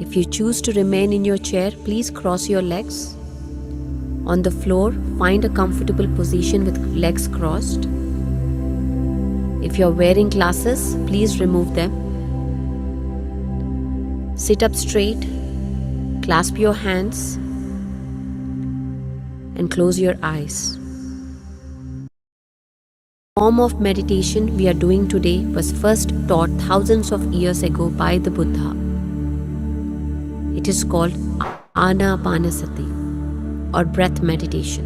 If you choose to remain in your chair, please cross your legs. On the floor, find a comfortable position with legs crossed. If you're wearing glasses, please remove them. Sit up straight, clasp your hands, and close your eyes. The form of meditation we are doing today was first taught thousands of years ago by the Buddha. It is called Anapanasati or breath meditation.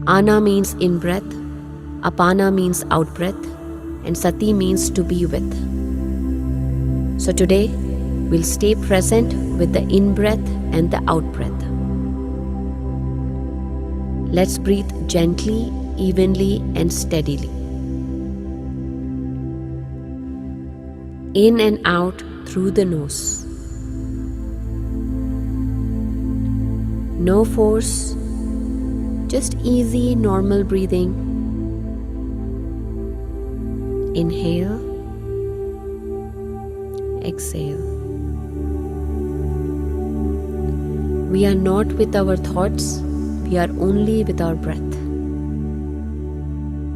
Ana means in breath, Apana means out breath, and Sati means to be with. So today, we'll stay present with the in-breath and the out-breath. Let's breathe gently, evenly, and steadily. In and out through the nose. No force, just easy, normal breathing. Inhale, exhale. We are not with our thoughts, we are only with our breath.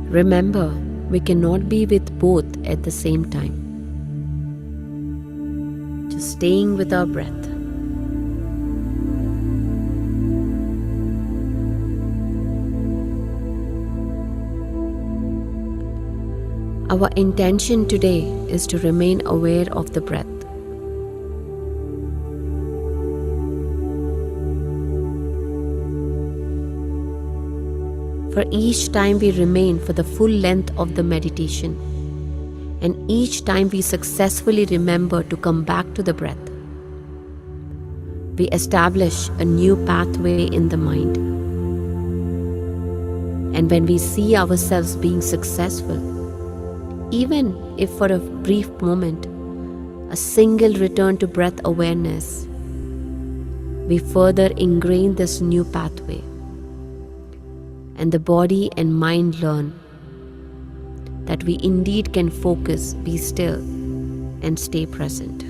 Remember, we cannot be with both at the same time. Just staying with our breath. Our intention today is to remain aware of the breath. For each time we remain for the full length of the meditation, and each time we successfully remember to come back to the breath, we establish a new pathway in the mind. And when we see ourselves being successful, even if for a brief moment, a single return to breath awareness, we further ingrain this new pathway. And the body and mind learn that we indeed can focus, be still, and stay present.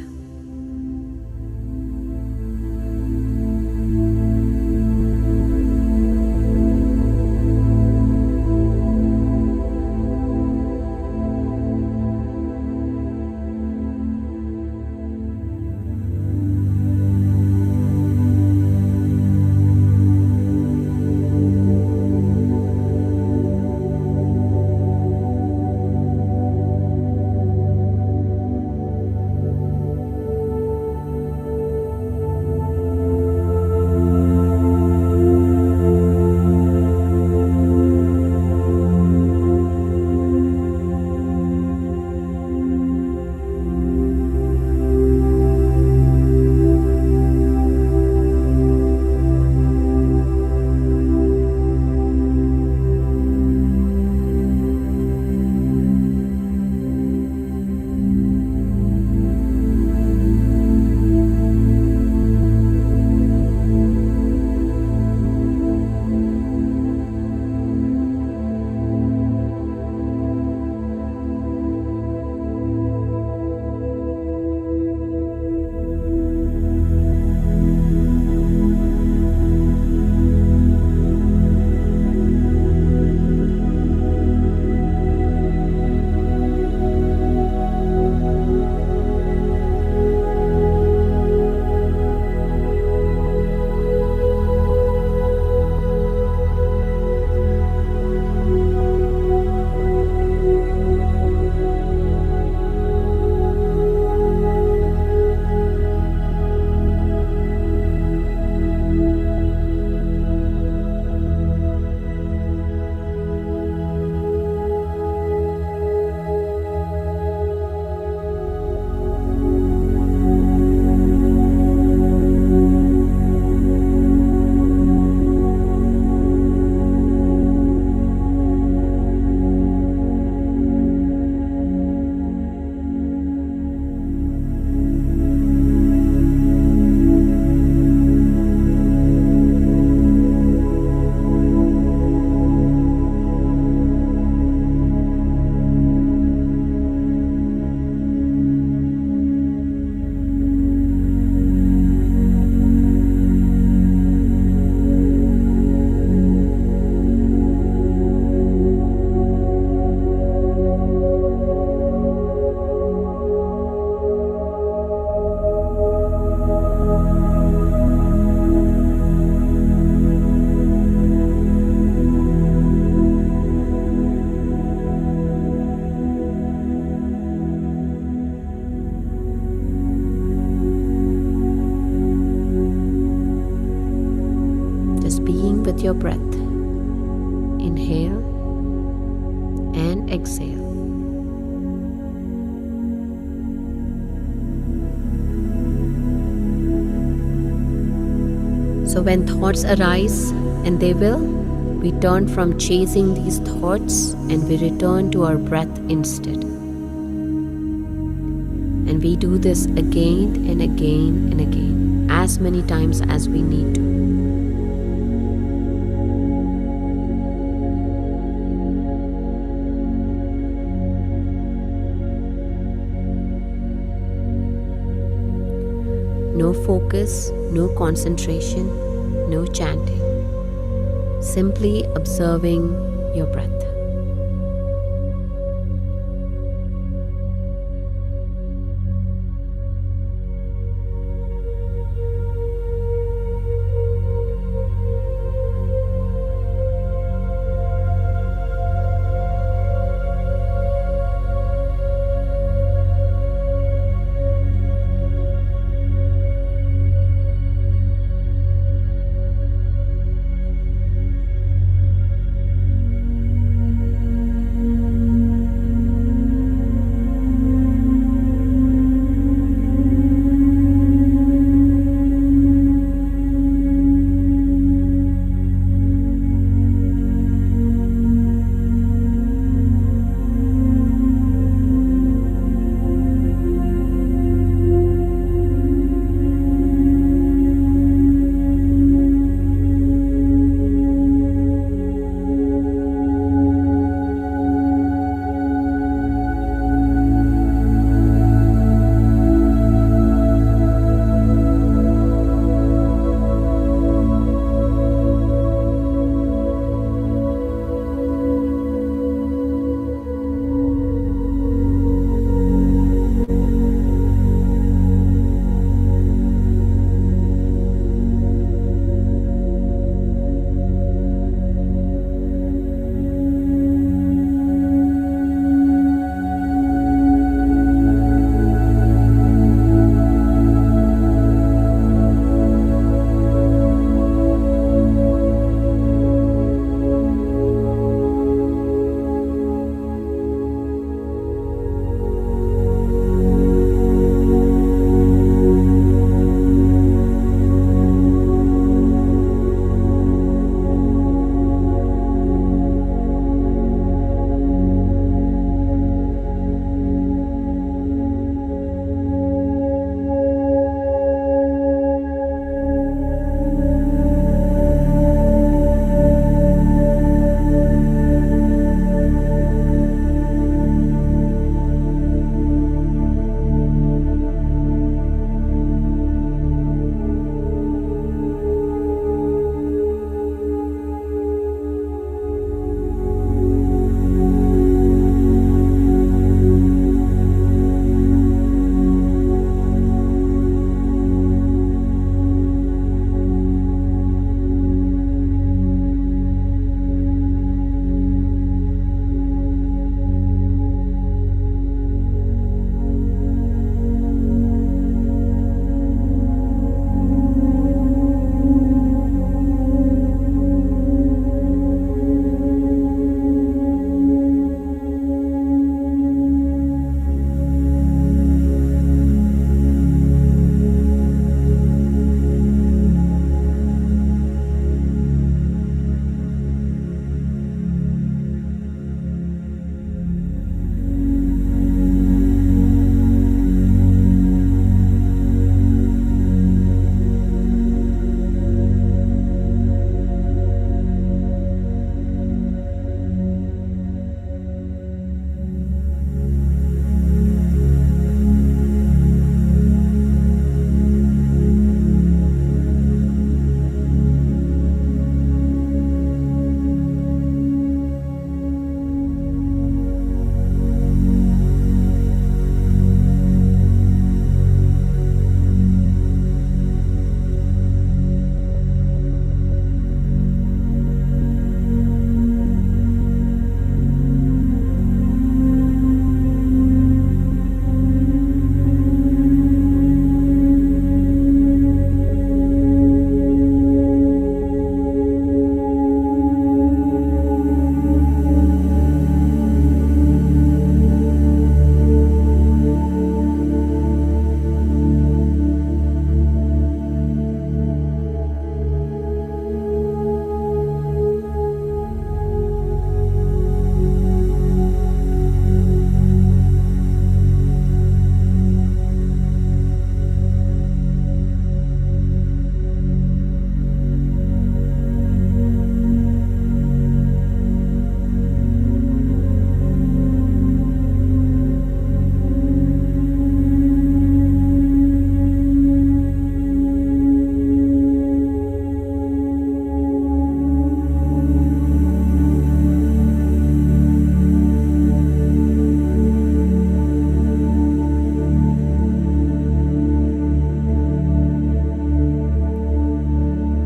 with your breath. Inhale and exhale. So when thoughts arise, and they will, we turn from chasing these thoughts and we return to our breath instead. And we do this again and again and again, as many times as we need to. No focus, no concentration, no chanting. Simply observing your breath.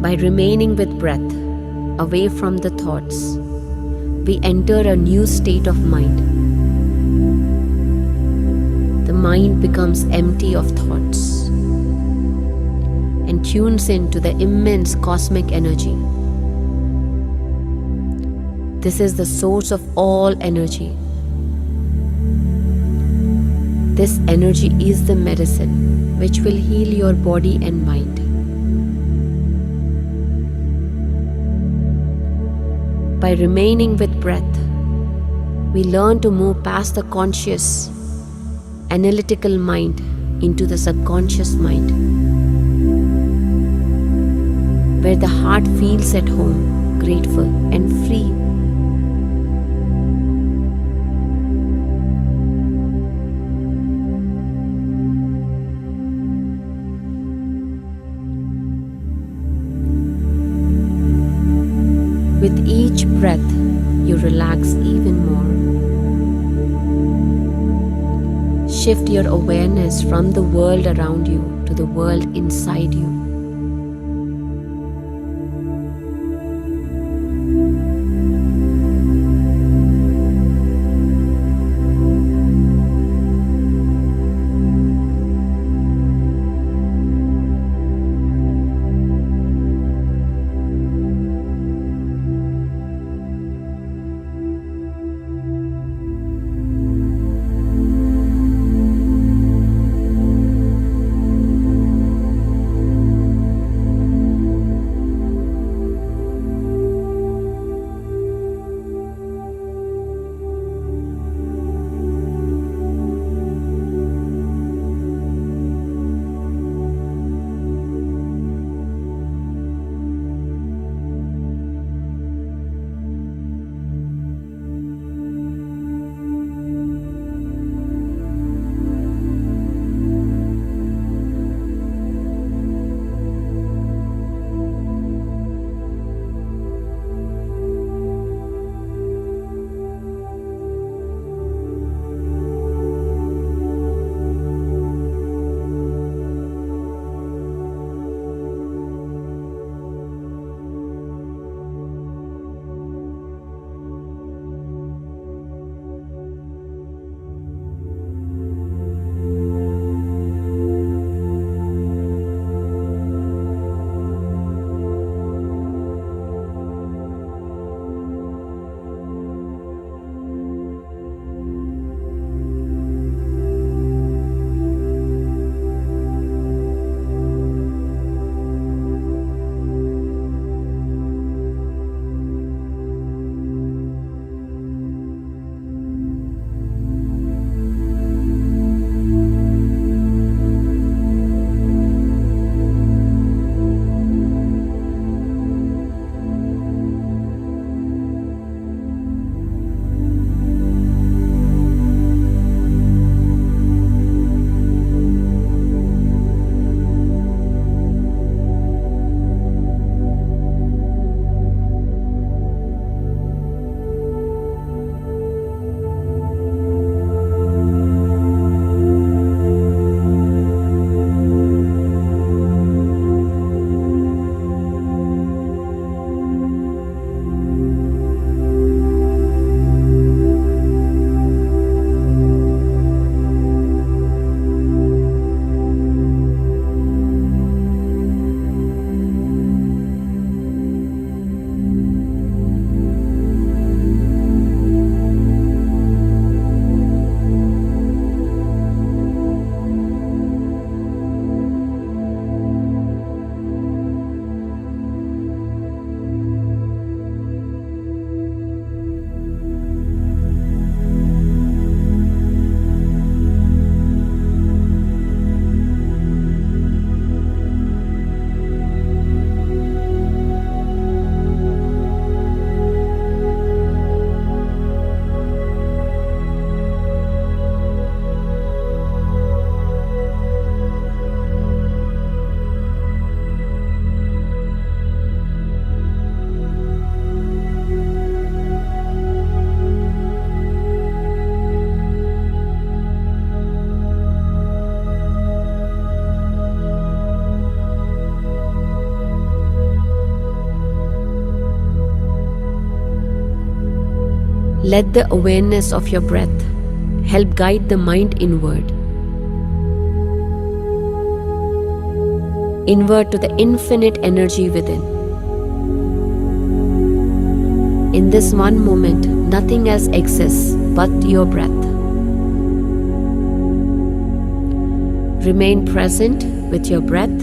By remaining with breath, away from the thoughts, we enter a new state of mind. The mind becomes empty of thoughts and tunes into the immense cosmic energy. This is the source of all energy. This energy is the medicine which will heal your body and mind. By remaining with breath, we learn to move past the conscious, analytical mind into the subconscious mind, where the heart feels at home, grateful and free. With each breath, you relax even more. Shift your awareness from the world around you to the world inside you. Let the awareness of your breath help guide the mind inward. Inward to the infinite energy within. In this one moment, nothing else exists but your breath. Remain present with your breath.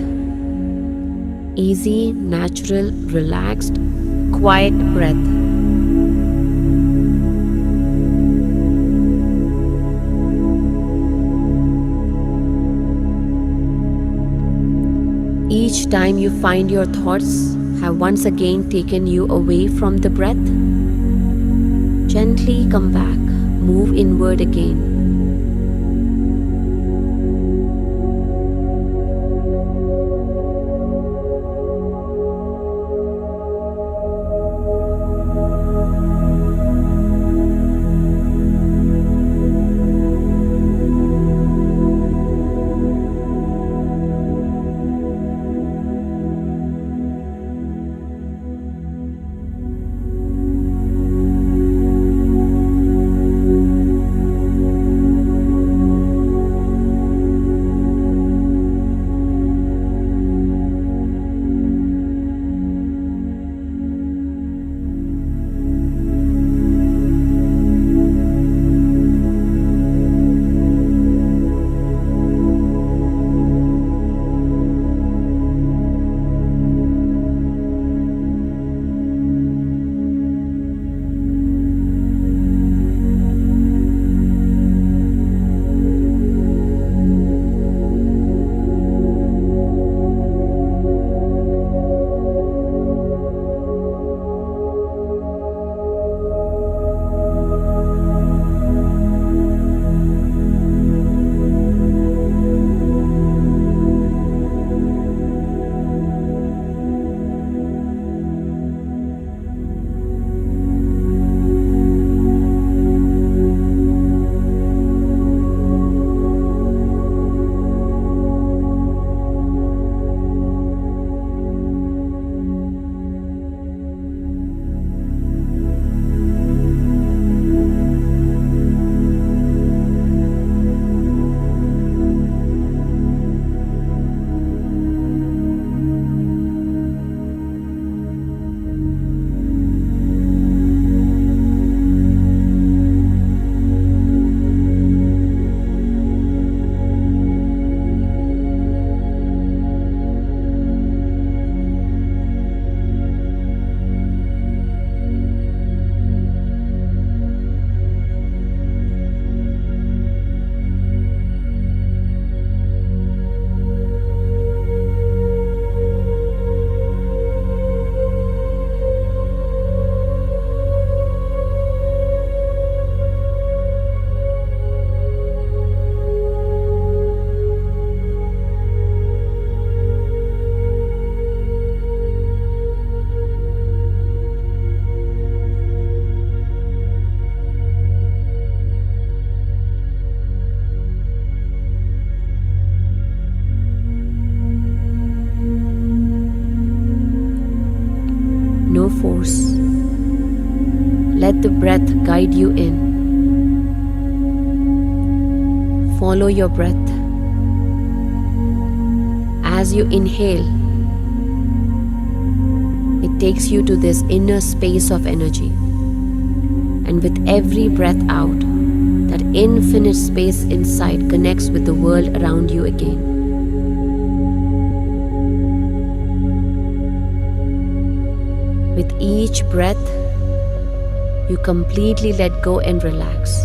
Easy, natural, relaxed, quiet breath. Each time you find your thoughts have once again taken you away from the breath, gently come back, move inward again. No force. Let the breath guide you in. Follow your breath. As you inhale, it takes you to this inner space of energy. And with every breath out, that infinite space inside connects with the world around you again. With each breath, you completely let go and relax.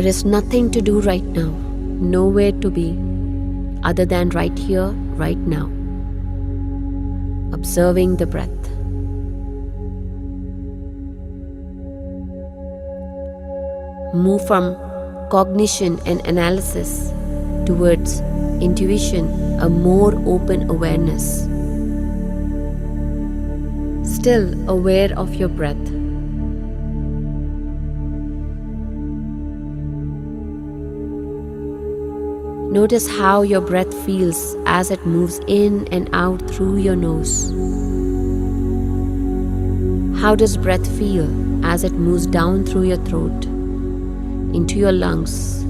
There is nothing to do right now, nowhere to be, other than right here, right now. Observing the breath. Move from cognition and analysis towards intuition, a more open awareness. Still aware of your breath. Notice how your breath feels as it moves in and out through your nose. How does breath feel as it moves down through your throat, into your lungs,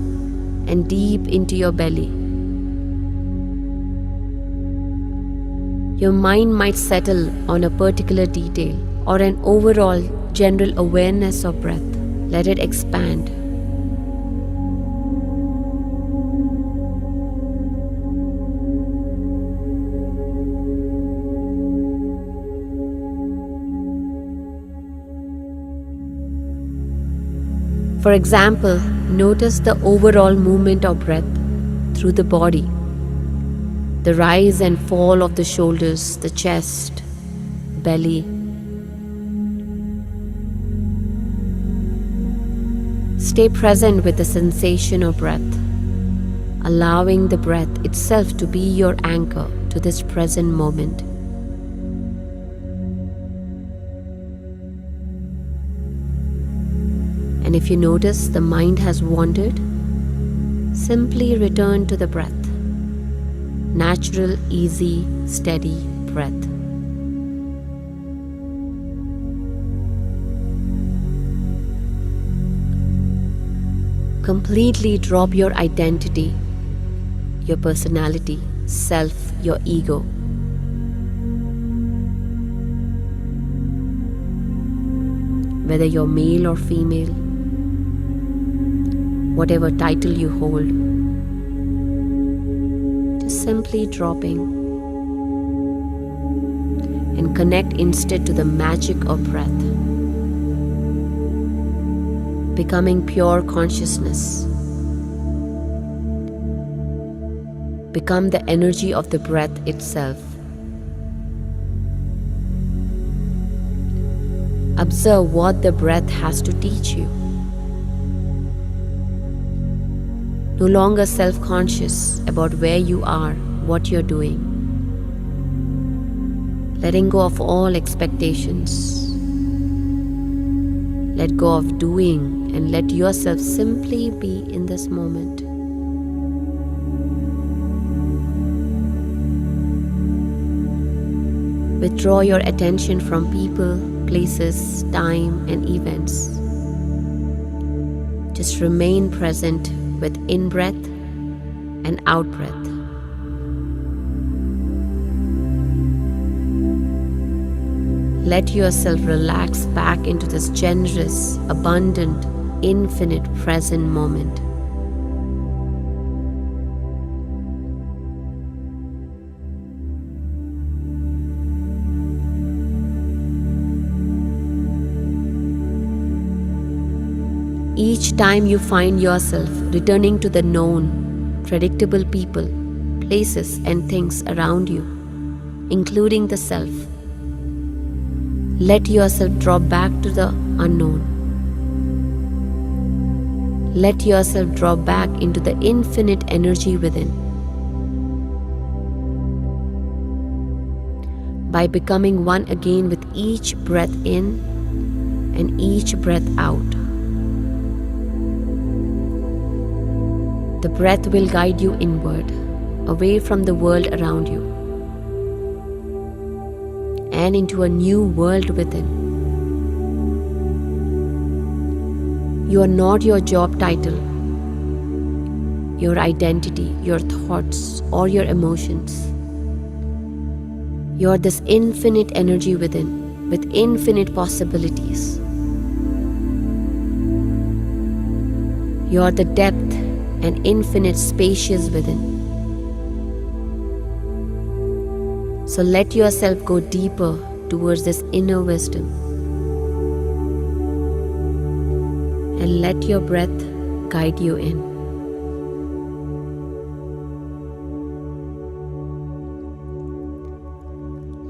and deep into your belly? Your mind might settle on a particular detail or an overall general awareness of breath. Let it expand. For example, notice the overall movement of breath through the body, the rise and fall of the shoulders, the chest, belly. Stay present with the sensation of breath, allowing the breath itself to be your anchor to this present moment. And if you notice the mind has wandered, simply return to the breath. Natural, easy, steady breath. Completely drop your identity, your personality, self, your ego. Whether you're male or female, whatever title you hold, just simply dropping and connect instead to the magic of breath, becoming pure consciousness. Become the energy of the breath itself. Observe what the breath has to teach you. No longer self-conscious about where you are, what you're doing. Letting go of all expectations. Let go of doing and let yourself simply be in this moment. Withdraw your attention from people, places, time, and events. Just remain present with in-breath and out-breath. Let yourself relax back into this generous, abundant, infinite present moment. Each time you find yourself returning to the known, predictable people, places, and things around you, including the self, let yourself drop back to the unknown. Let yourself drop back into the infinite energy within. By becoming one again with each breath in and each breath out. The breath will guide you inward, away from the world around you, and into a new world within. You are not your job title, your identity, your thoughts, or your emotions. You are this infinite energy within, with infinite possibilities. You are the depth and infinite spacious within. So let yourself go deeper towards this inner wisdom. And let your breath guide you in.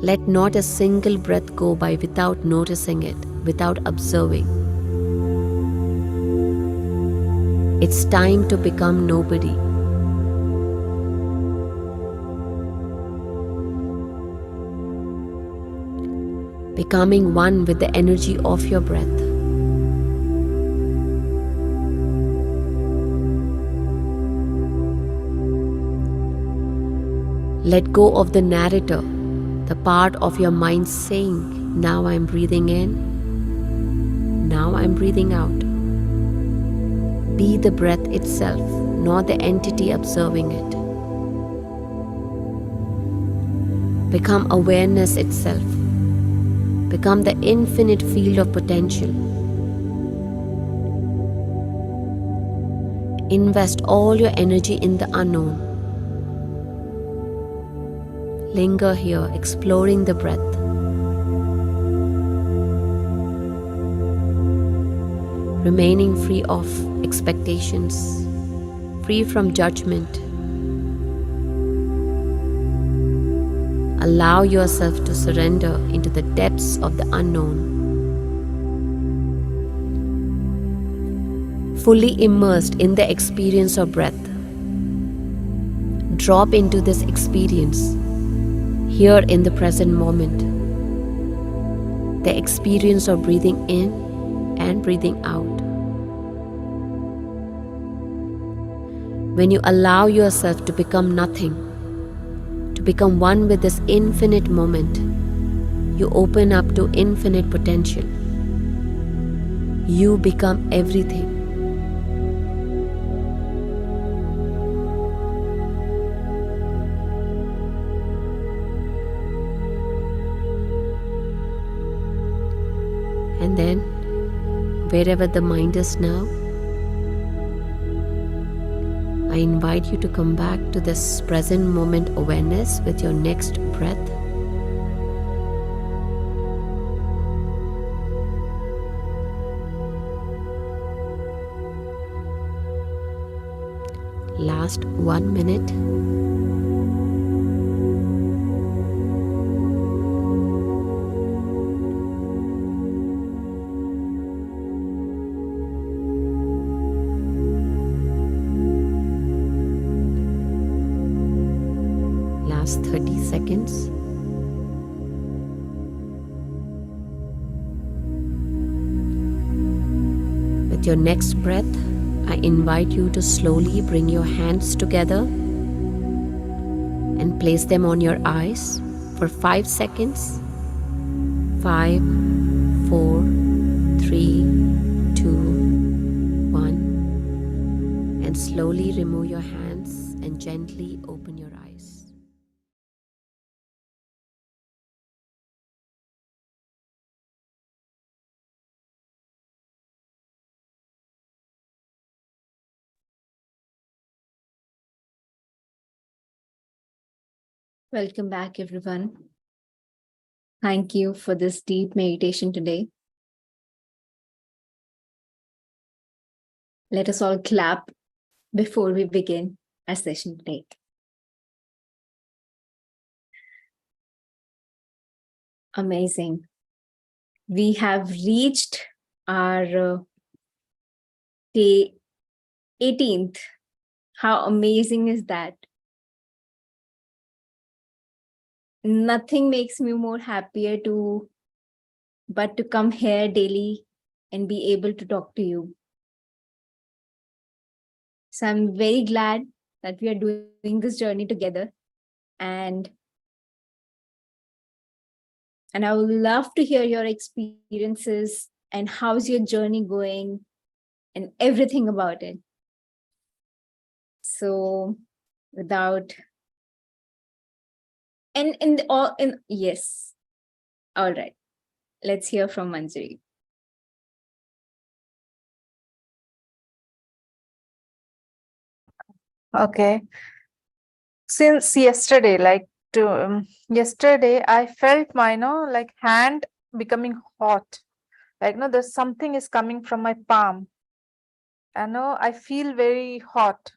Let not a single breath go by without noticing it, without observing. It's time to become nobody. Becoming one with the energy of your breath. Let go of the narrator, the part of your mind saying, now I'm breathing in, now I'm breathing out. Be the breath itself, not the entity observing it. Become awareness itself. Become the infinite field of potential. Invest all your energy in the unknown. Linger here, exploring the breath. Remaining free of expectations, free from judgment. Allow yourself to surrender into the depths of the unknown. Fully immersed in the experience of breath. Drop into this experience, here in the present moment. The experience of breathing in and breathing out. When you allow yourself to become nothing, to become one with this infinite moment, you open up to infinite potential. You become everything. And then, wherever the mind is now, I invite you to come back to this present moment awareness with your next breath. Last 1 minute. Last 30 seconds. With your next breath, I invite you to slowly bring your hands together and place them on your eyes for 5 seconds. 5, 4, 3, 2, 1. And slowly remove your hands and gently open your eyes. Welcome back, everyone. Thank you for this deep meditation today. Let us all clap before we begin our session today. Amazing. We have reached our day 18th. How amazing is that? Nothing makes me more happier but to come here daily and be able to talk to you. So I'm very glad that we are doing this journey together, and I would love to hear your experiences and how's your journey going and everything about it. So without yes. All right. Let's hear from Manjari. Okay. Since yesterday, yesterday, I felt my, hand becoming hot. There's something is coming from my palm. I know I feel very hot.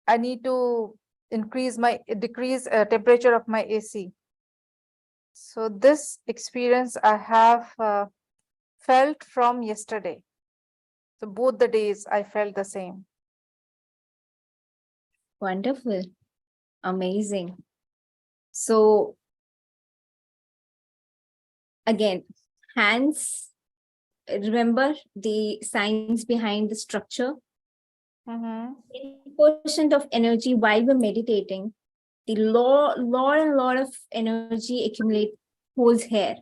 I need to decrease temperature of my AC. So this experience I have felt from yesterday. So both the days I felt the same. Wonderful. Amazing. So again, hands, remember the science behind the structure. Mm-hmm. 10% of energy while we're meditating, the lot of energy accumulate holds here.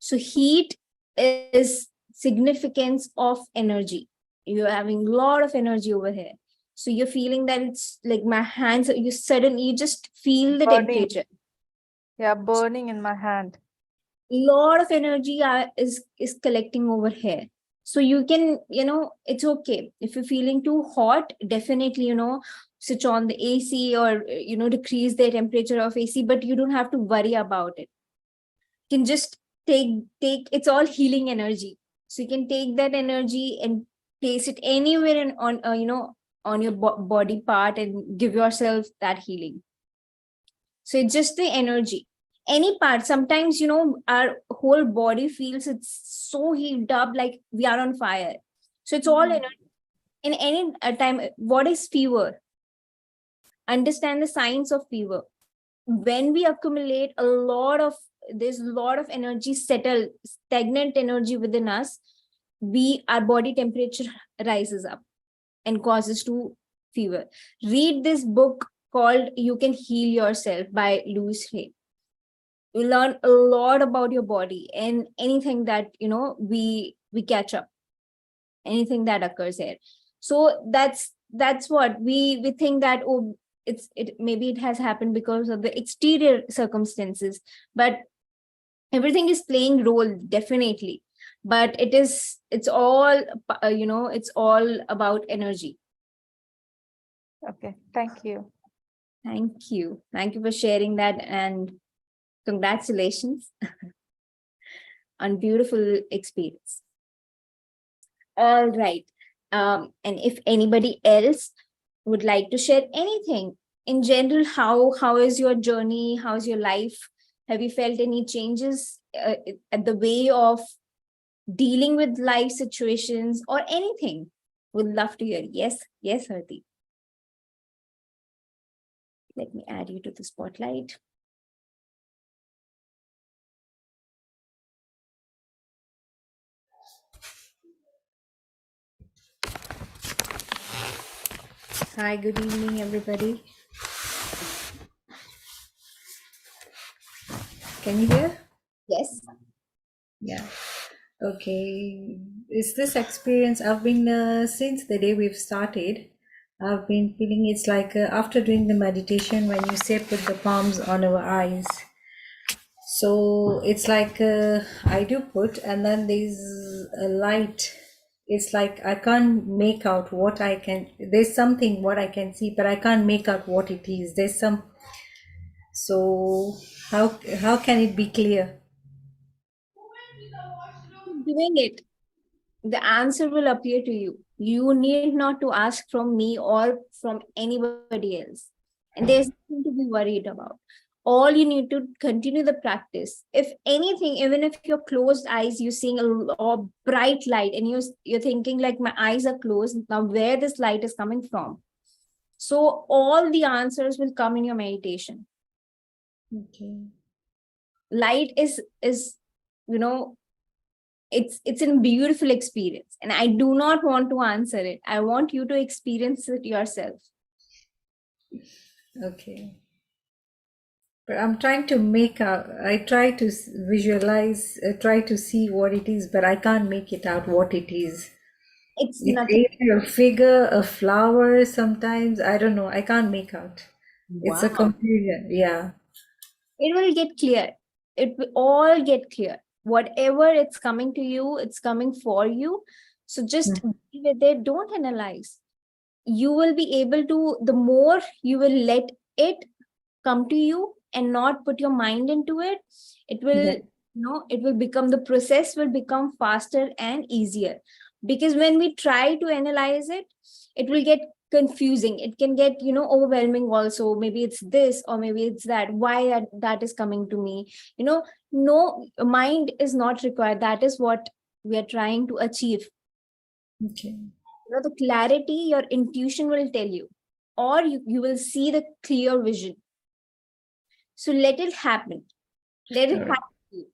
So heat is significance of energy. You're having a lot of energy over here. So you're feeling that it's like my hands, you just feel the Burning. temperature. Yeah, burning in my hand. Lot of energy is collecting over here. So you can, it's okay. If you're feeling too hot, definitely, switch on the AC or, decrease the temperature of AC, but you don't have to worry about it. You can just take, it's all healing energy. So you can take that energy and place it anywhere on your body part and give yourself that healing. So it's just the energy. Any part, sometimes, our whole body feels it's so heated up, like we are on fire. So it's all energy. In any time, what is fever? Understand the science of fever. When we accumulate there's a lot of energy stagnant energy within us, our body temperature rises up and causes to fever. Read this book called You Can Heal Yourself by Louis Hay. You learn a lot about your body and anything that we catch up, anything that occurs here. So that's what we think that, oh, it maybe it has happened because of the exterior circumstances, but everything is playing role, definitely. But it's all it's all about energy. Okay, thank you. Thank you for sharing that, and congratulations on beautiful experience. All right. And if anybody else would like to share anything in general, how is your journey? How's your life? Have you felt any changes at the way of dealing with life situations or anything? Would love to hear. Yes, Hardeep. Let me add you to the spotlight. Hi, good evening, everybody. Can you hear? Yes. Yeah. Okay. Is this experience I've been since the day we've started, I've been feeling it's like after doing the meditation when you say put the palms on our eyes. So it's like I do put, and then there's a light. It's like I can't make out what I can. There's something what I can see, but I can't make out what it is. There's some. So how can it be clear? Doing it, the answer will appear to you. You need not to ask from me or from anybody else. And there's nothing to be worried about. All you need to continue the practice. If anything, even if your closed eyes, you're seeing a bright light and you're thinking like my eyes are closed. Now where this light is coming from? So all the answers will come in your meditation. Okay. Light is it's a beautiful experience, and I do not want to answer it. I want you to experience it yourself. Okay. But I'm trying to make out, I try to visualize, try to see what it is, but I can't make it out what it is. It's It's nothing. either a figure, a flower, sometimes, I don't know, I can't make out. It's a Wow. confusion, yeah. It will get clear. It will all get clear. Whatever it's coming to you, it's coming for you. So just be with it. Don't analyze. You will be able to, the more you will let it come to you and not put your mind into it, it will, Yeah. it will become, the process will become faster and easier. Because when we try to analyze it, it will get confusing. It can get, overwhelming also. Maybe it's this or maybe it's that. Why that is coming to me? No, mind is not required. That is what we are trying to achieve. Okay. The clarity your intuition will tell you, or you will see the clear vision. So let it happen. Let it Correct. happen.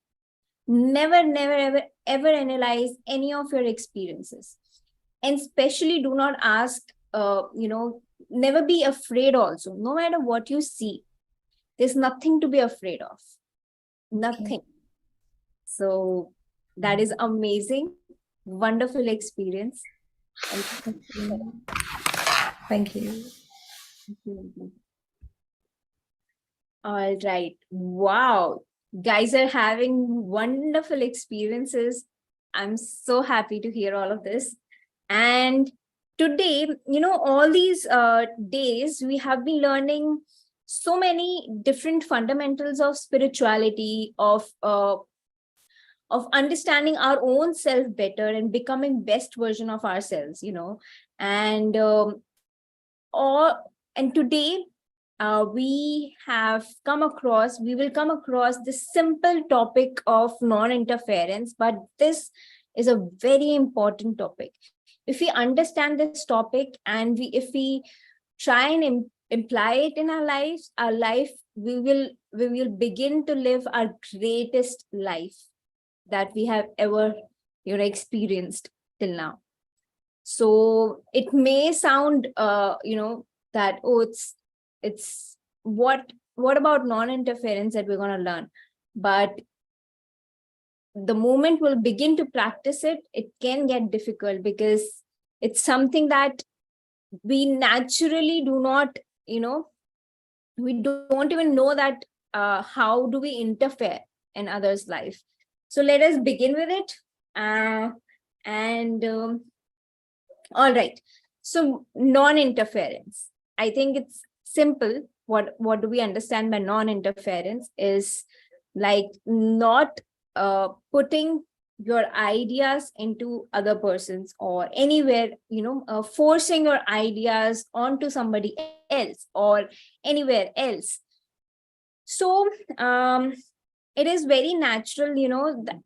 Never, never, ever analyze any of your experiences. And especially do not ask, never be afraid also. No matter what you see, there's nothing to be afraid of. Nothing. Okay. So that is amazing. Wonderful experience. And Thank you. all right. Wow. Guys are having wonderful experiences. I'm so happy to hear all of this. And today, all these days, we have been learning so many different fundamentals of spirituality, of understanding our own self better and becoming best version of ourselves, and and today we will come across this simple topic of non-interference, but this is a very important topic. If we understand this topic and if we try and imply it in our life, we will begin to live our greatest life that we have ever experienced till now. So it may sound that, oh, it's what about non-interference that we're going to learn, but the moment we'll begin to practice it, it can get difficult, because it's something that we naturally do not, we don't even know that how do we interfere in others' life. So let us begin with it. All right. So non-interference, I think it's simple. What do we understand by non-interference is like not putting your ideas into other persons or anywhere, forcing your ideas onto somebody else or anywhere else. So it is very natural,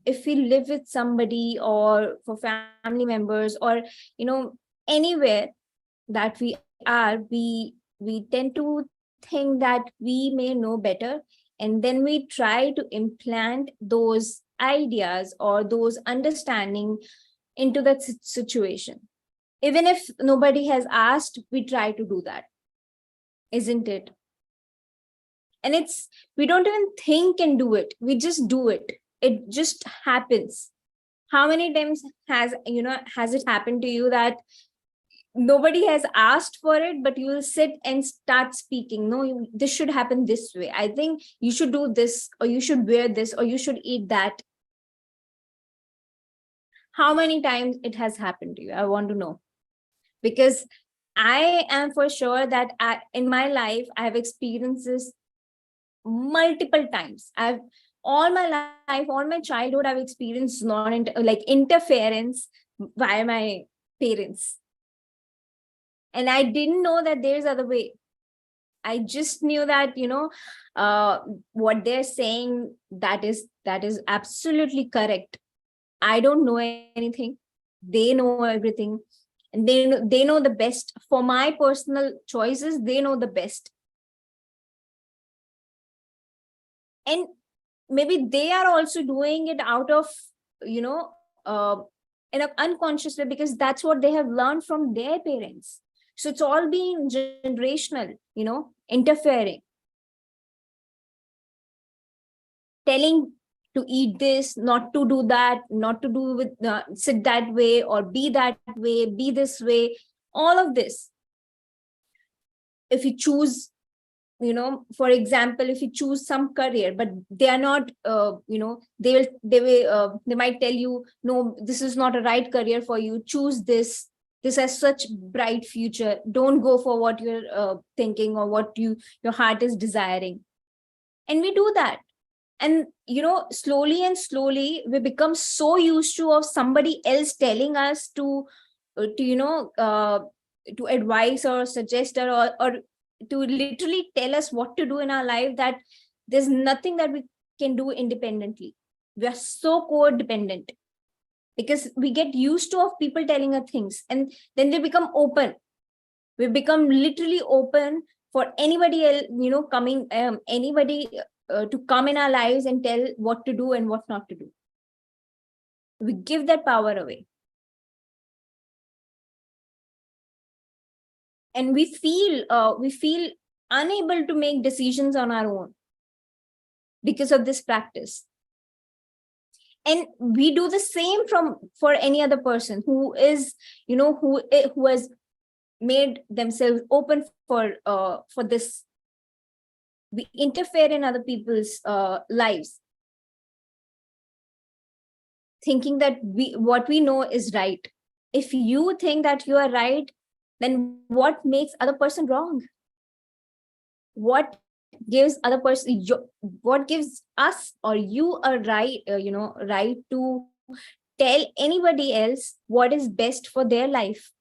if we live with somebody or for family members or, anywhere that we are, we tend to think that we may know better. And then we try to implant those ideas or those understanding into that situation. Even if nobody has asked, we try to do that, isn't it? And we don't even think and do it. We just do it. It just happens. How many times has it happened to you that nobody has asked for it, but you will sit and start speaking? No, this should happen this way. I think you should do this, or you should wear this, or you should eat that. How many times it has happened to you? I want to know. Because I am for sure that in my life, I have experienced this multiple times. All my life, all my childhood, I've experienced interference by my parents. And I didn't know that there's other way. I just knew that, what they're saying, that is absolutely correct. I don't know anything. They know everything. And they know the best. For my personal choices, they know the best. And maybe they are also doing it out of, in an unconscious way, because that's what they have learned from their parents. So it's all being generational, interfering, telling to eat this, not to do that, not to do with sit that way or be that way, be this way, all of this. If you choose, for example, if you choose some career, but they are not, they might tell you, no, this is not a right career for you. Choose this. This has such bright future. Don't go for what you're thinking or what your heart is desiring. And we do that. And slowly and slowly we become so used to of somebody else telling us to to advise or suggest or to literally tell us what to do in our life, that there's nothing that we can do independently. We are so codependent because we get used to of people telling us things, and then we become open. We become literally open for anybody else, coming, anybody to come in our lives and tell what to do and what not to do. We give that power away. And we feel unable to make decisions on our own because of this practice. And we do the same for any other person who is, who has made themselves open for this. We interfere in other people's lives, thinking that what we know is right. If you think that you are right, then what makes other person wrong? What gives other person, what gives us or you a right, right to tell anybody else what is best for their life?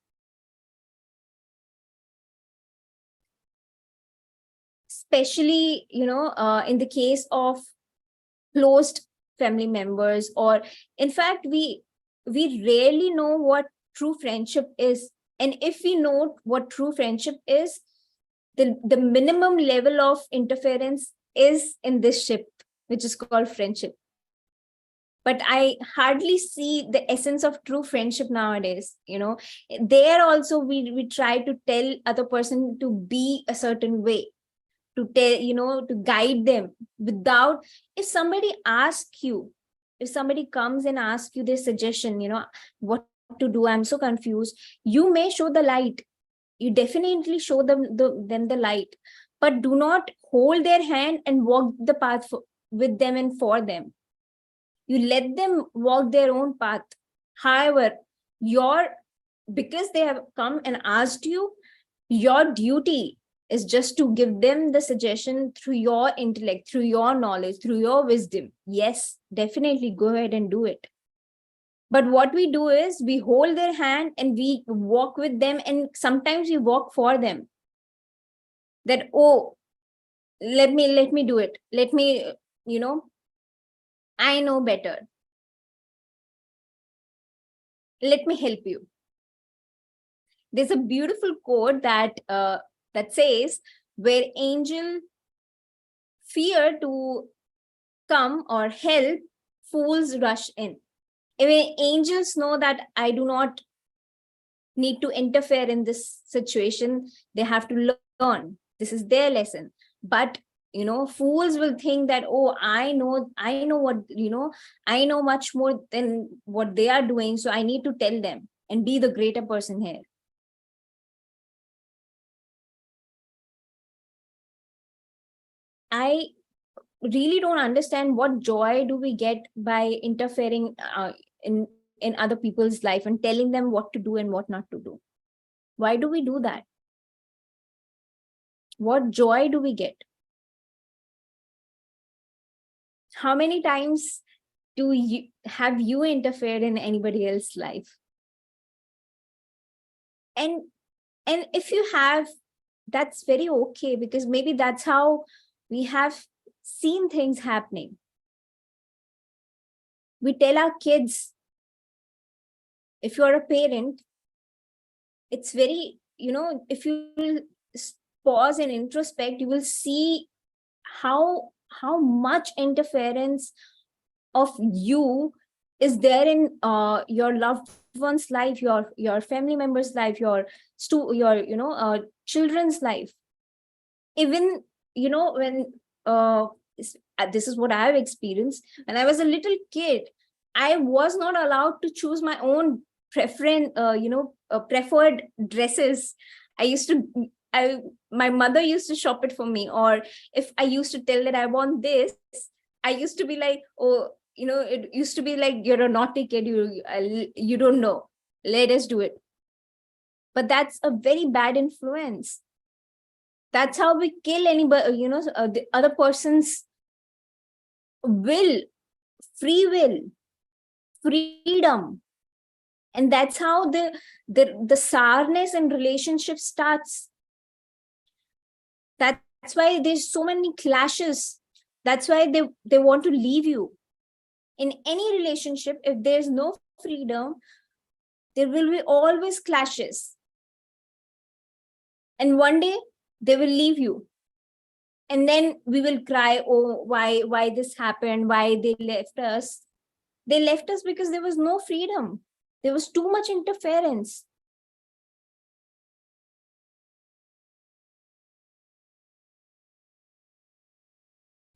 Especially, in the case of closed family members, or in fact, we rarely know what true friendship is. And if we know what true friendship is, the minimum level of interference is in this ship, which is called friendship. But I hardly see the essence of true friendship nowadays. There also we try to tell other person to be a certain way, to tell, to guide them without, if somebody asks you, if somebody comes and asks you their suggestion, what to do, I'm so confused, you may show the light. You definitely show them the light, but do not hold their hand and walk the path with them and for them. You let them walk their own path. However, because they have come and asked you, your duty is just to give them the suggestion through your intellect, through your knowledge, through your wisdom. Yes, definitely go ahead and do it. But what we do is we hold their hand and we walk with them, and sometimes we walk for them. That, oh, let me do it. Let me, I know better. Let me help you. There's a beautiful quote that says, where angel fear to come or help, fools rush in. Even angels know that I do not need to interfere in this situation. They have to learn. This is their lesson. But fools will think that, oh, I know what, I know much more than what they are doing, so I need to tell them and be the greater person here. I really don't understand what joy do we get by interfering in other people's life and telling them what to do and what not to do. Why do we do that? What joy do we get? How many times have you interfered in anybody else's life? And if you have, that's very okay, because maybe that's how we have seen things happening. We tell our kids, if you're a parent, it's very, if you pause and introspect, you will see how much interference of you is there in your loved one's life, your family member's life, your children's life. Even when this is what I have experienced. When I was a little kid, I was not allowed to choose my own preferred dresses. My mother used to shop it for me, or if I used to tell that I want this, I used to be like, oh, it used to be like, you're a naughty kid, you don't know, let us do it. But that's a very bad influence. That's how we kill anybody, the other person's will, free will, freedom. And that's how the sourness in relationship starts. That's why there's so many clashes. That's why they want to leave you. In any relationship, if there's no freedom, there will be always clashes. And one day they will leave you. And then we will cry, oh, why this happened, why they left us. They left us because there was no freedom. There was too much interference.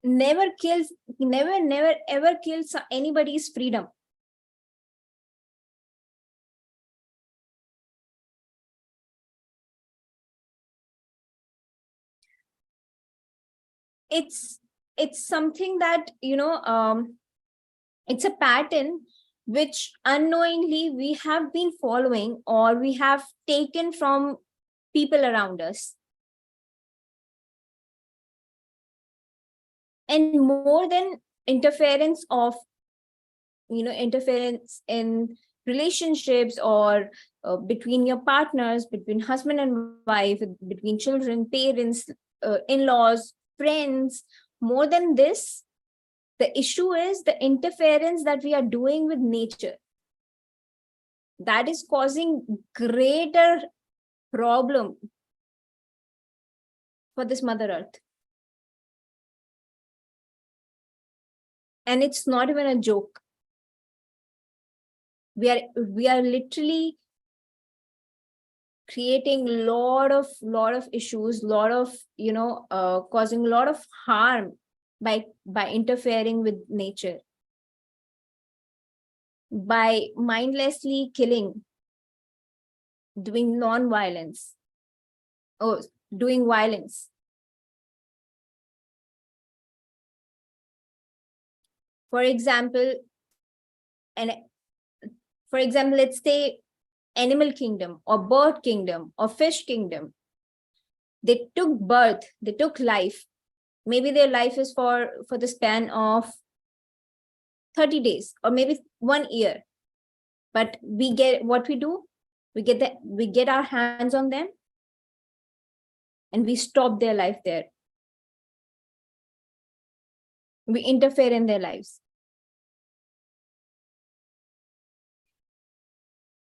Never ever kills anybody's freedom. It's something that, it's a pattern which unknowingly we have been following, or we have taken from people around us. And more than interference of, interference in relationships, or between your partners, between husband and wife, between children, parents, in-laws, friends, more than this, the issue is the interference that we are doing with nature. That is causing greater problem for this Mother Earth. And it's not even a joke. We are literally creating lot of issues, causing a lot of harm by interfering with nature, by mindlessly killing, doing non-violence, or doing violence. For example, let's say animal kingdom or bird kingdom or fish kingdom. They took birth, they took life. Maybe their life is for the span of 30 days or maybe 1 year. But we get what we do, we get our hands on them and we stop their life there. We interfere in their lives.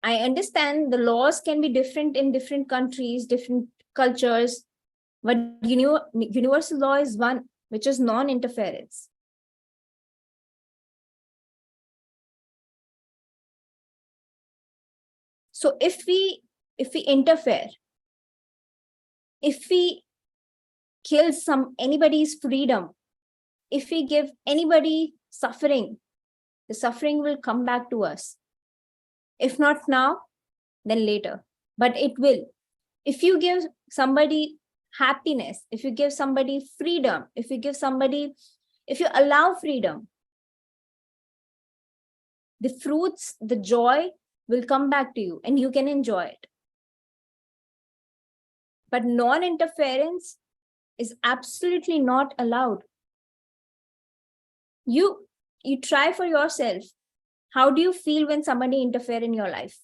I understand the laws can be different in different countries, different cultures, but universal law is one, which is non-interference. So if we interfere, if we kill anybody's freedom, if we give anybody suffering, the suffering will come back to us. If not now, then later, but it will. If you give somebody happiness, if you give somebody freedom, if you allow freedom, the fruits, the joy will come back to you and you can enjoy it. But non-interference is absolutely not allowed. You try for yourself. How do you feel when somebody interferes in your life?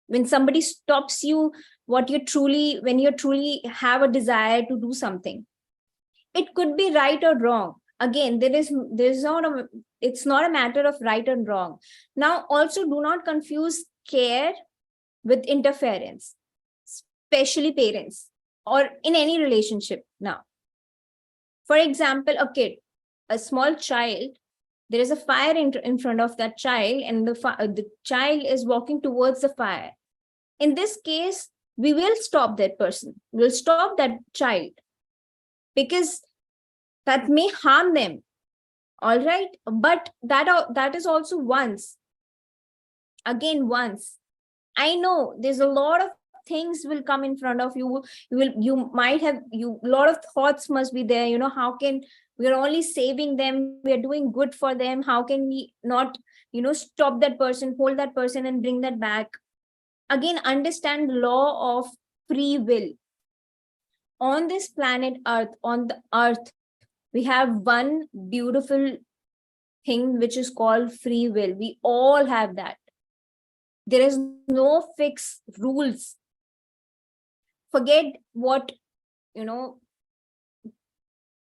When somebody stops you, when you truly have a desire to do something. It could be right or wrong. Again, it's not a matter of right and wrong. Now, also do not confuse care with interference, especially parents or in any relationship. Now, for example, a kid, a small child, there is a fire in front of that child, and the child is walking towards the fire. In this case, we will stop that person. We'll stop that child because that may harm them. All right. But that is also once. Again, once. I know there's a lot of things will come in front of you. You might have a lot of thoughts must be there. How can we're only saving them, we're doing good for them, how can we not stop that person, hold that person and bring that back? Again, understand the law of free will. On this planet Earth, on the earth, we have one beautiful thing which is called free will. We all have that. There is no fixed rules. Forget what,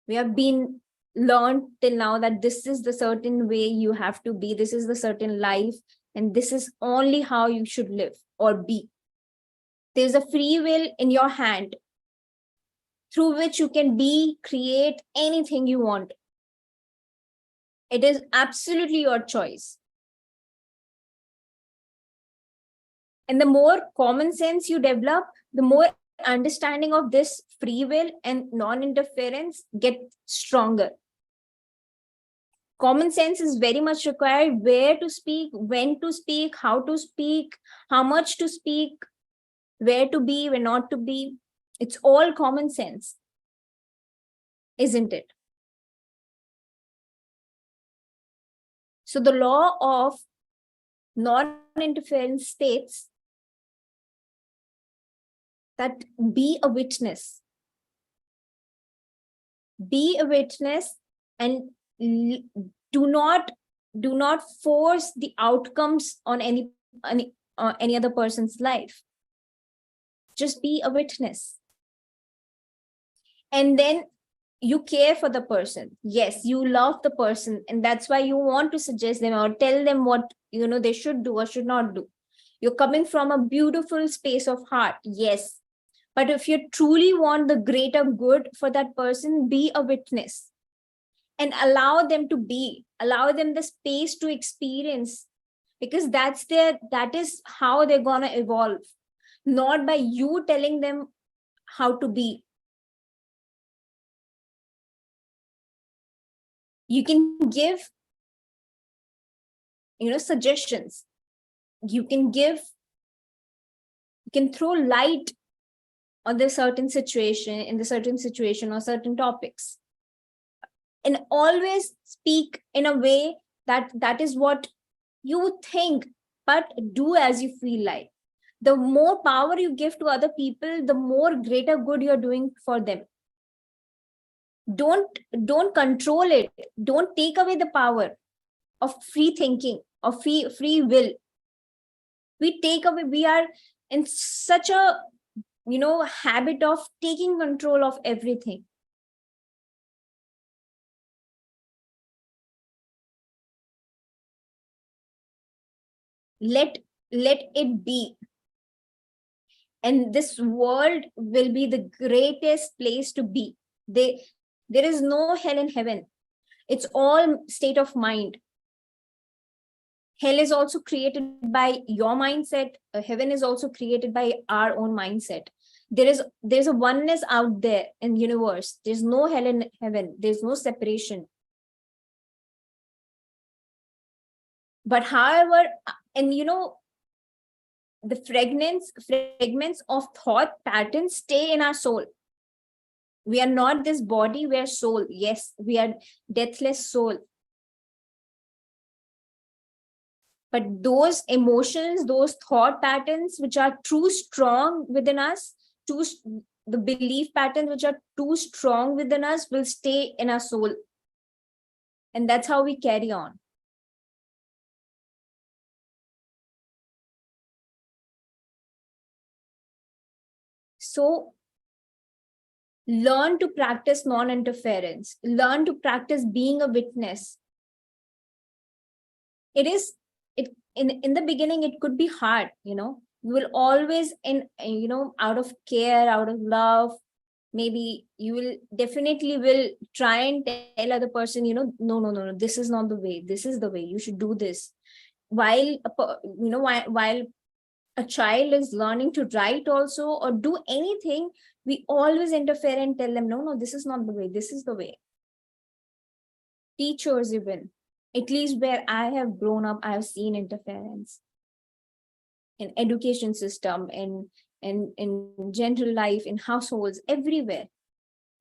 we have been learned till now, that this is the certain way you have to be, this is the certain life, and this is only how you should live or be. There's a free will in your hand through which you can be, create anything you want. It is absolutely your choice. And the more common sense you develop, the more understanding of this free will and non-interference get stronger. Common sense is very much required. Where to speak, when to speak, how to speak, how much to speak, where to be, where not to be. It's all common sense, isn't it? So the law of non-interference states that be a witness. Be a witness and do not force the outcomes on any other person's life. Just be a witness. And then you care for the person. Yes, you love the person, and that's why you want to suggest them or tell them what they should do or should not do. You're coming from a beautiful space of heart. Yes. But if you truly want the greater good for that person, be a witness and allow them to be, allow them the space to experience, because that is how they're gonna evolve, not by you telling them how to be. You can give, suggestions. You can throw light on the certain situation, in the certain situation or certain topics, and always speak in a way that is what you think, but do as you feel like. The more power you give to other people, the more greater good you're doing for them. Don't control it. Don't take away the power of free thinking, of free will. We are in such a habit of taking control of everything. Let it be, and this world will be the greatest place to be. There is no hell in heaven. It's all state of mind. Hell is also created by your mindset. Heaven is also created by our own mindset. There's a oneness out there in the universe. There's no hell in heaven. There's no separation. But however, and the fragments of thought patterns stay in our soul. We are not this body, we are soul. Yes, we are deathless soul. But those emotions, those thought patterns which are too strong within us, the belief patterns which are too strong within us will stay in our soul. And that's how we carry on. So learn to practice non-interference. Learn to practice being a witness. In the beginning, it could be hard, you will always out of care, out of love, maybe you will definitely try and tell other person, no, this is not the way, this is the way, you should do this. While a child is learning to write also or do anything, we always interfere and tell them, no, this is not the way, this is the way. Teachers, even, at least where I have grown up, I have seen interference in education system, in general life, in households, everywhere.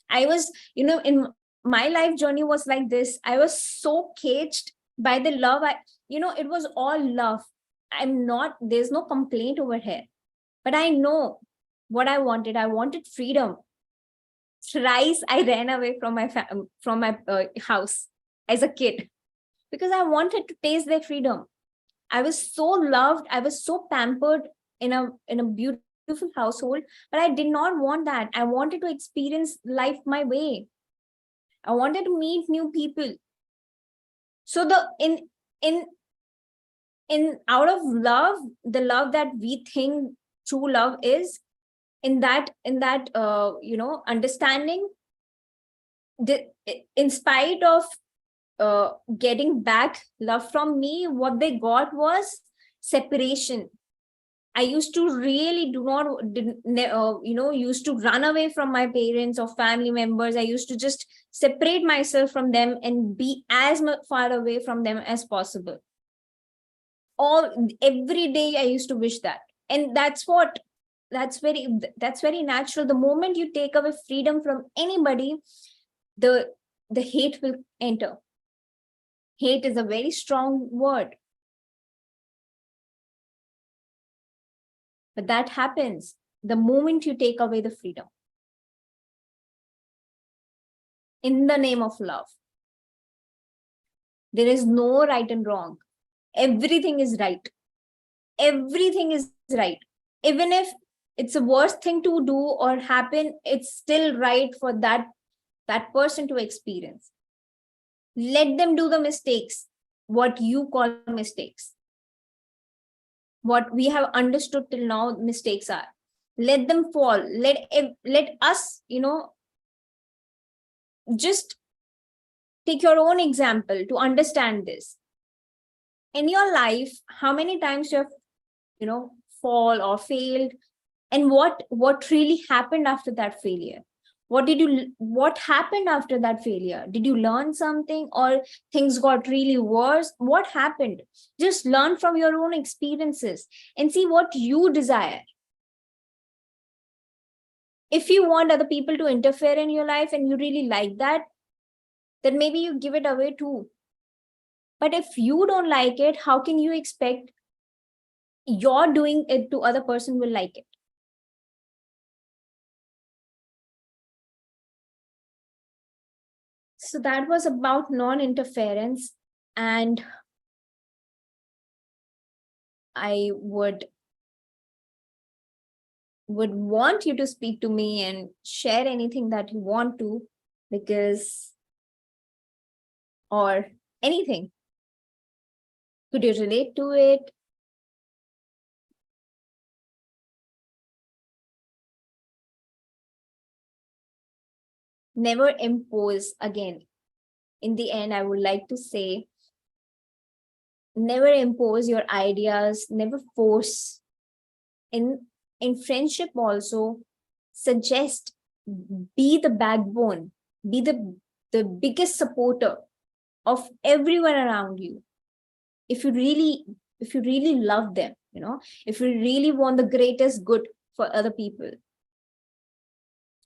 I was, in my life journey was like this. I was so caged by the love. It was all love. There's no complaint over here, but I know what I wanted. I wanted freedom. Thrice I ran away from my house as a kid. because I wanted to taste their freedom. I was so loved, I was so pampered in a beautiful household, but I did not want that. I wanted to experience life my way. I wanted to meet new people. So the in out of love, the love that we think true love is, in that understanding, in spite of getting back love from me, what they got was separation. I used to really used to run away from my parents or family members. I used to just separate myself from them and be as far away from them as possible. Every day I used to wish that. And that's very natural. The moment you take away freedom from anybody, the hate will enter. Hate is a very strong word. But that happens the moment you take away the freedom in the name of love. There is no right and wrong. Everything is right. Everything is right. Even if it's the worst thing to do or happen, it's still right for that person to experience. Let them do the mistakes, what you call mistakes. What we have understood till now mistakes are. Let them fall. Let us, just take your own example to understand this. In your life, how many times you have, fall or failed, and what really happened after that failure? What happened after that failure? Did you learn something, or things got really worse? What happened? Just learn from your own experiences and see what you desire. If you want other people to interfere in your life and you really like that, then maybe you give it away too. But if you don't like it, how can you expect you're doing it to other person will like it? So that was about non-interference, and I would want you to speak to me and share anything that you want to, because, or anything. Could you relate to it? Never impose. Again, in the end, I would like to say, never impose your ideas, never force. In friendship also, suggest, be the backbone, be the biggest supporter of everyone around you. If you really love them, if you really want the greatest good for other people,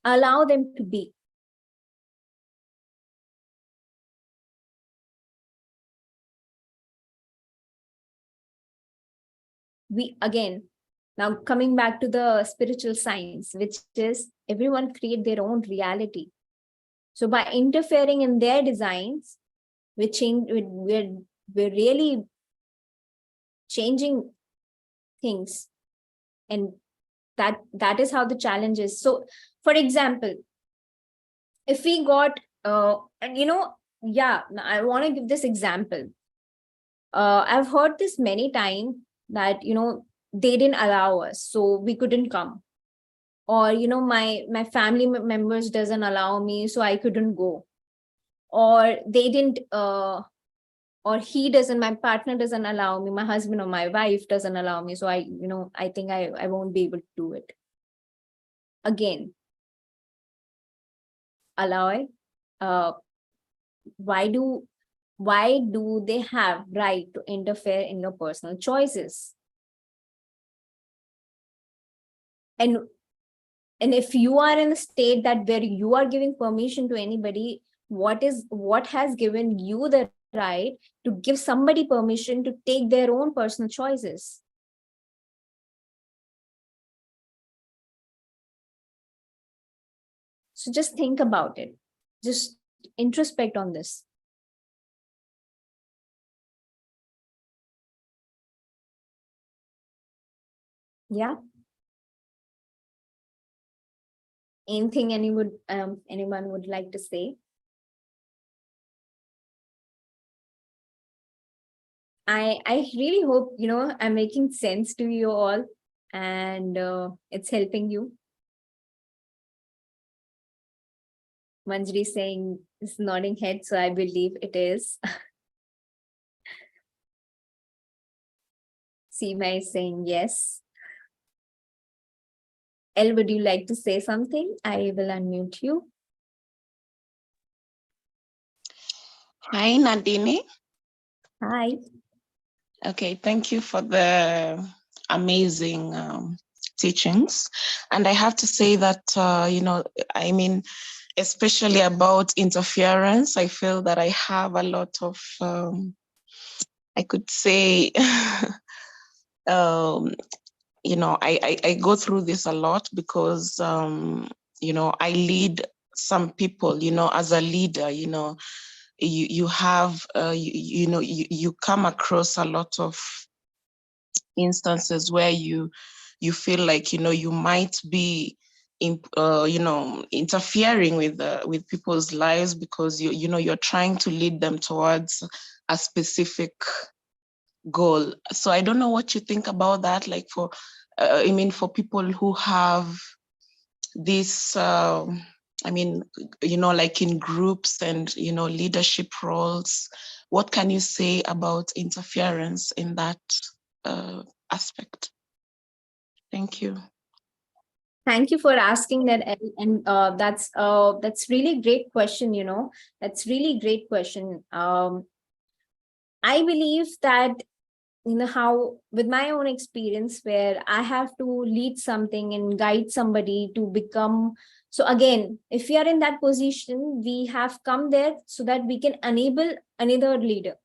allow them to be. Again, now coming back to the spiritual science, which is everyone create their own reality. So by interfering in their designs, we're really changing things. And that is how the challenge is. So for example, if we got I want to give this example. I've heard this many times that they didn't allow us, so we couldn't come. Or my family members doesn't allow me, so I couldn't go. Or they didn't or he doesn't, my partner doesn't allow me, my husband or my wife doesn't allow me, so I think I won't be able to do it. Again, allow it. Why do they have right to interfere in your personal choices? And if you are in a state that where you are giving permission to anybody, what has given you the right to give somebody permission to take their own personal choices? So just think about it. Just introspect on this. Yeah. Anything anyone would like to say? I really hope, I'm making sense to you all, and it's helping you. Manjri saying is nodding head, so I believe it is. Seema is saying yes. Elle, would you like to say something? I will unmute you. Hi, Nadine. Hi. Okay, thank you for the amazing teachings. And I have to say that, I mean, especially about interference, I feel that I have a lot of, I could say, I go through this a lot because, I lead some people, as a leader, you have, you come across a lot of instances where you feel like, you might be interfering with people's lives because you're trying to lead them towards a specific goal. So I don't know what you think about that, like for people who have this like in groups and leadership roles, what can you say about interference in that aspect? Thank you. Thank you for asking that, Elle. And that's really great question. That's really great question. I believe that, how with my own experience where I have to lead something and guide somebody to become. So again, if we are in that position, we have come there so that we can enable another leader.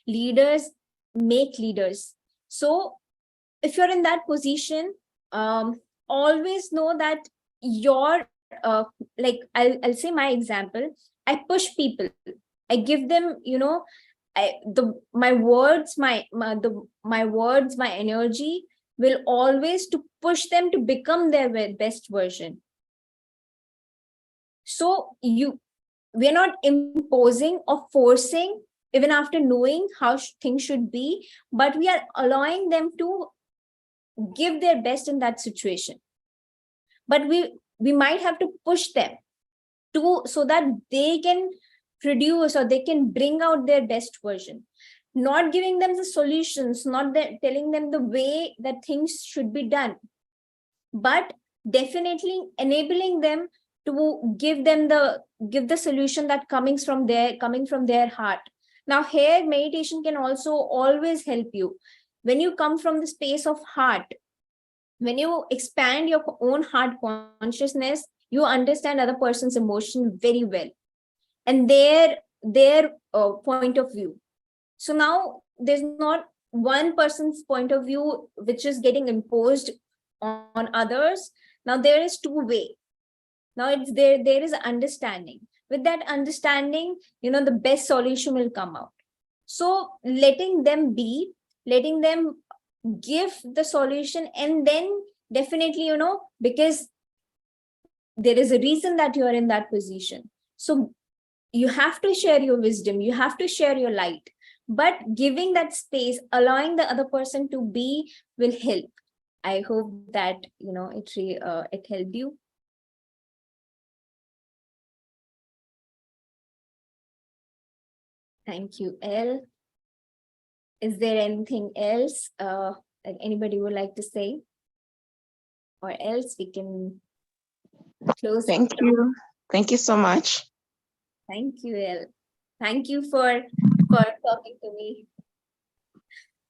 Leaders make leaders. So if you're in that position, always know that your like I'll say my example. I push people. I give them, my words, my energy will always to push them to become their best version. So we're not imposing or forcing, even after knowing how things should be, but we are allowing them to give their best in that situation. But we might have to push them to, so that they can produce or they can bring out their best version. Not giving them the solutions, not telling them the way that things should be done, but definitely enabling them to give the solution that coming from their heart. Now here, meditation can also always help you. When you come from the space of heart, when you expand your own heart consciousness, you understand other person's emotion very well and their point of view. So now there's not one person's point of view which is getting imposed on others. Now there is two way. Now it's there is understanding. With that understanding, the best solution will come out. So letting them give the solution, and then definitely, because there is a reason that you are in that position. So you have to share your wisdom, you have to share your light, but giving that space, allowing the other person to be, will help. I hope that it helped you. Thank you, Elle. Is there anything else that anybody would like to say? Or else we can close. Thank you. Thank you so much. Thank you, Elle. Thank you for talking to me.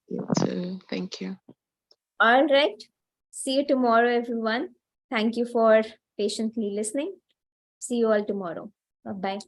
You too. Thank you. All right. See you tomorrow, everyone. Thank you for patiently listening. See you all tomorrow. Bye-bye.